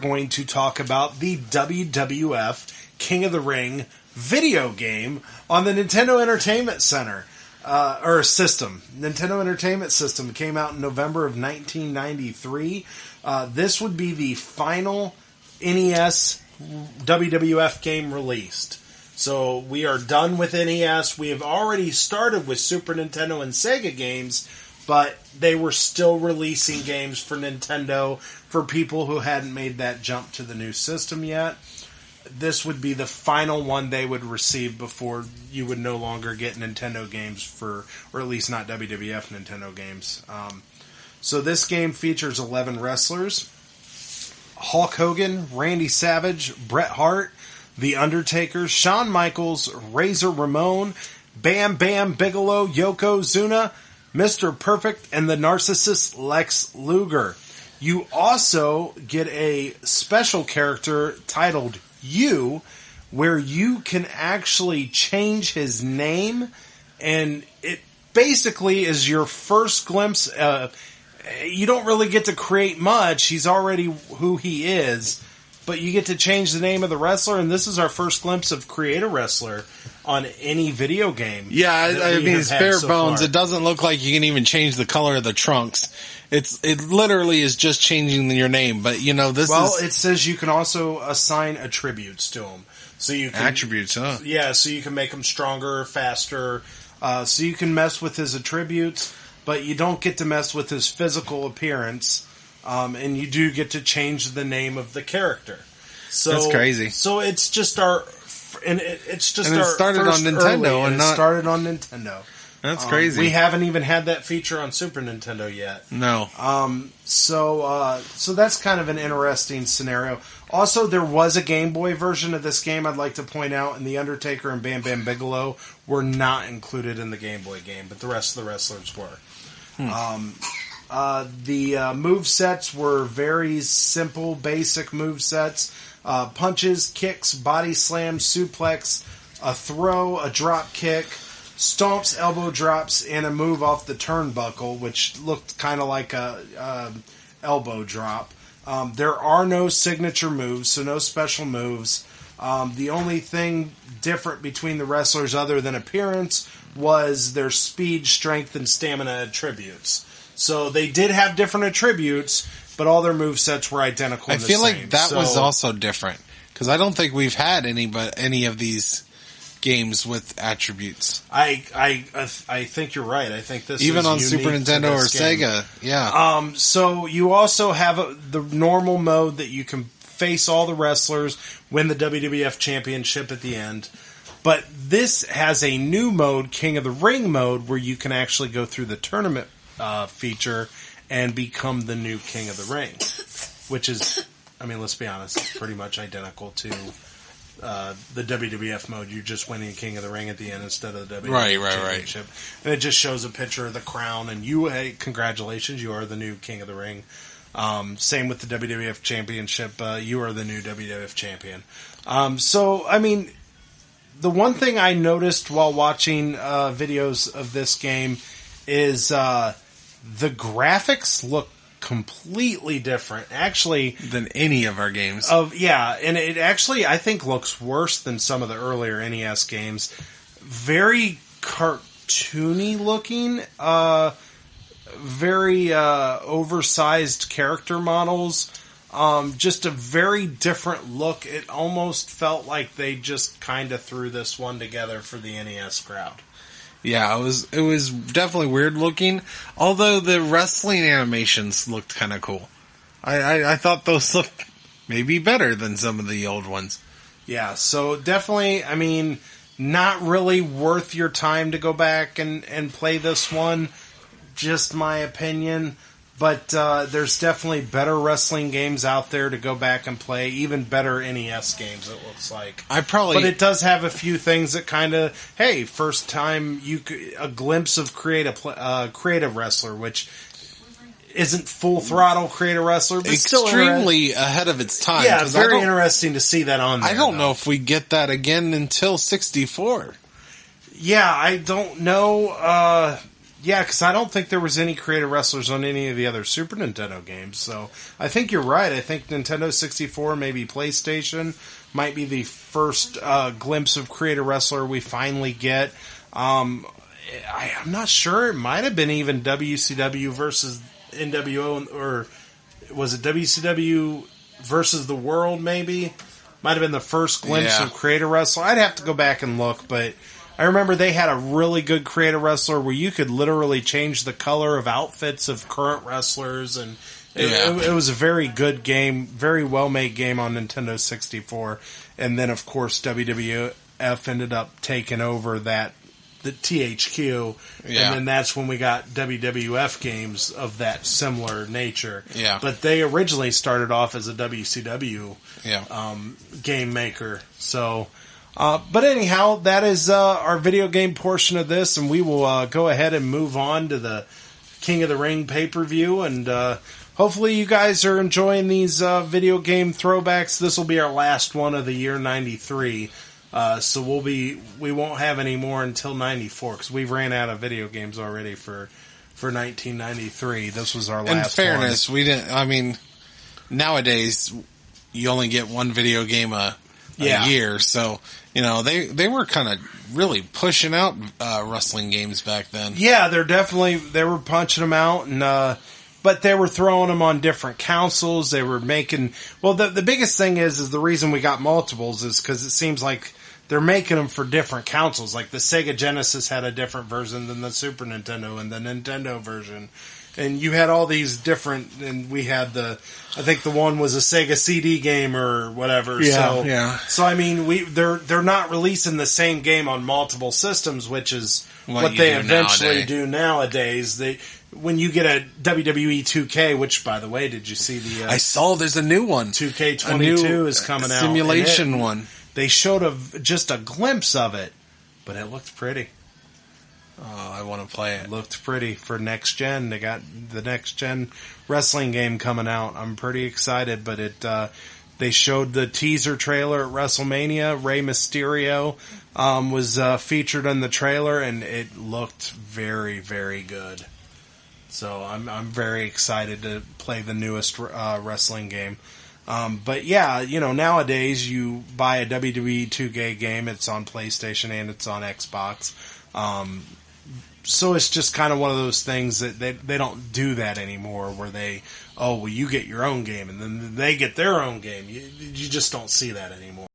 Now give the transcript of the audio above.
going to talk about the WWF King of the Ring video game on the Nintendo Entertainment Center. Or system. Nintendo Entertainment System came out in November of 1993. This would be the final NES WWF game released. So we are done with NES. We have already started with Super Nintendo and Sega games, but they were still releasing games for Nintendo for people who hadn't made that jump to the new system yet. This would be the final one they would receive before you would no longer get Nintendo games or at least not WWF Nintendo games. So this game features 11 wrestlers: Hulk Hogan, Randy Savage, Bret Hart, The Undertaker, Shawn Michaels, Razor Ramon, Bam Bam Bigelow, Yokozuna, Mr. Perfect, and the narcissist Lex Luger. You also get a special character titled You, where you can actually change his name, and it basically is your first glimpse. You don't really get to create much. He's already who he is, but you get to change the name of the wrestler, and this is our first glimpse of Create a Wrestler on any video game. Yeah, I mean, it's bare bones. Far. It doesn't look like you can even change the color of the trunks. It literally is just changing your name, but it says you can also assign attributes to him. So you can, attributes, huh? Yeah, so you can make him stronger, faster. So you can mess with his attributes, but you don't get to mess with his physical appearance. And you do get to change the name of the character. So that's crazy. So it's just our, and it started on Nintendo, and not started on Nintendo. That's crazy. We haven't even had that feature on Super Nintendo yet. No. So that's kind of an interesting scenario. Also, there was a Game Boy version of this game I'd like to point out, and The Undertaker and Bam Bam Bigelow were not included in the Game Boy game, but the rest of the wrestlers were. The movesets were very simple, basic movesets. Punches, kicks, body slam, suplex, a throw, a drop kick, stomps, elbow drops, and a move off the turnbuckle, which looked kind of like a elbow drop. There are no signature moves, so no special moves. The only thing different between the wrestlers other than appearance was their speed, strength, and stamina attributes. So they did have different attributes, but all their movesets were identical. I feel like that was also different, because I don't think we've had any of these games with attributes. I think you're right. I think this even is on Super Nintendo or game. Sega. Yeah. So you also have the normal mode that you can face all the wrestlers, win the WWF Championship at the end. But this has a new mode, King of the Ring mode, where you can actually go through the tournament feature and become the new King of the Ring, which is, I mean, let's be honest, pretty much identical to the WWF mode. You're just winning King of the Ring at the end instead of the WWF Championship. And it just shows a picture of the crown, and hey, congratulations, you are the new King of the Ring. Same with the WWF Championship. You are the new WWF Champion. So, I mean, the one thing I noticed while watching videos of this game is the graphics look completely different, actually, than any of our games. And it actually, I think, looks worse than some of the earlier NES games. Very cartoony looking, very oversized character models. Just a very different look. It almost felt like they just kind of threw this one together for the NES crowd. Yeah, it was definitely weird looking, although the wrestling animations looked kind of cool. I thought those looked maybe better than some of the old ones. Yeah, so definitely, I mean, not really worth your time to go back and play this one, just my opinion. But there's definitely better wrestling games out there to go back and play, even better NES games, it looks like. But it does have a few things that kind of, hey, first time a glimpse of Creative Wrestler, which isn't full throttle Creative Wrestler, but extremely ahead of its time. Yeah, it's very interesting to see that on there. I don't know if we get that again until 64. Yeah, I don't know. Yeah, because I don't think there was any creative wrestlers on any of the other Super Nintendo games. So I think you're right. I think Nintendo 64, maybe PlayStation, might be the first glimpse of creative wrestler we finally get. I'm not sure. It might have been even WCW versus NWO, or was it WCW versus the World, maybe? Might have been the first glimpse of creative wrestler. I'd have to go back and look, but I remember they had a really good creative wrestler where you could literally change the color of outfits of current wrestlers, and it was a very good game, very well-made game on Nintendo 64. And then, of course, WWF ended up taking over the THQ, and then that's when we got WWF games of that similar nature. Yeah. But they originally started off as a WCW game maker. So, but anyhow, that is our video game portion of this, and we will go ahead and move on to the King of the Ring pay-per-view, and hopefully you guys are enjoying these video game throwbacks. This will be our last one of the year 93. So we won't have any more until 94, because we've ran out of video games already for 1993. This was our last one. In fairness, we didn't, I mean, nowadays you only get one video game a year, so, you know, they were kind of really pushing out wrestling games back then. Yeah, they were punching them out, and but they were throwing them on different consoles. They were making, well, the biggest thing is the reason we got multiples is because it seems like they're making them for different consoles. Like the Sega Genesis had a different version than the Super Nintendo and the Nintendo version. And you had all these different, and we had I think the one was a Sega CD game or whatever. Yeah, So I mean, they're not releasing the same game on multiple systems, which is what they eventually do nowadays. When you get a WWE 2K, which, by the way, did you see the... I saw there's a new one. 2K22 is coming out. Simulation one. They showed just a glimpse of it, but it looked pretty. Oh, I want to play it. Looked pretty for next gen. They got the next gen wrestling game coming out. I'm pretty excited, but they showed the teaser trailer at WrestleMania. Rey Mysterio was featured in the trailer, and it looked very, very good. So I'm very excited to play the newest wrestling game. But yeah, you know, nowadays you buy a WWE 2K game, it's on PlayStation and it's on Xbox. So it's just kind of one of those things that they don't do that anymore, where you get your own game and then they get their own game. You just don't see that anymore.